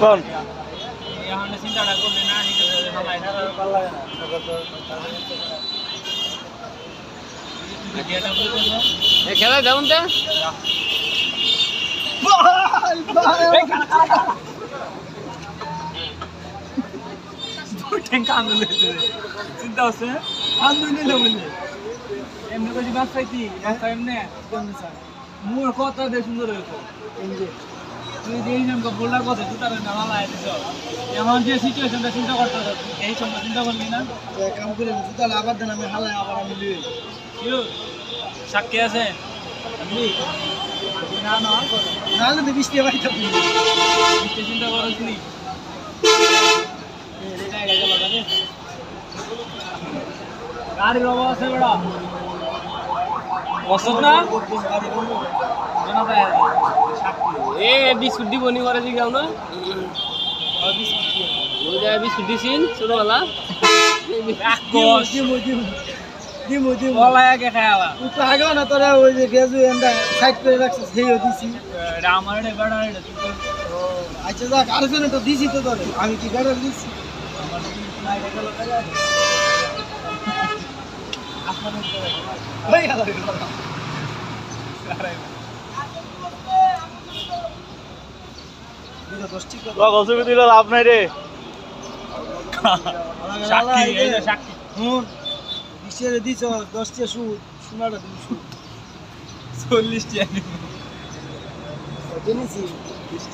কোন এখন চিন্তাটা করলে না ভালো লাগে না খেলা যেমন তো চিন্তা হচ্ছে আন্দোলন বললে এমনি করে মাছ পাইতি মাছ এমনি মোর কথা দিয়ে সুন্দর হয়েছে তুই যে এই নাম বলার কথা তুই তার না ভালো আয় এমন যে সিচুয়েশনটা চিন্তা করতে হবে এই সময় চিন্তা করলি না কাম করে তাহলে আবার দেন আমি হালাই আবার আমি লিয়ে সাক্ষী আছে না না নাহলে তো বৃষ্টি বাড়িতে চিন্তা করছ নি গাড়ির অভাব আছে বেড়া বসত না এ বিস্কুট দিব নি করে দিগাও না বিস্কুট দিছিন ছোটবেলা আগে খাওয়া তো আগেও না তোরা ওই যে গেজু এন্ডা সাইড করে রাখছিস সেই দিছি আমার বেড়া আচ্ছা যাক আর জন্য তো দিছি তো তোরে আমি কি বেড়া দিছি ভাই আলাদা অসুবিধা দিল লাভ নাই রে সাক্ষী বিশের দিছ 10টা সুদ সোনাটা দিছ 40 টাকা জেনেছি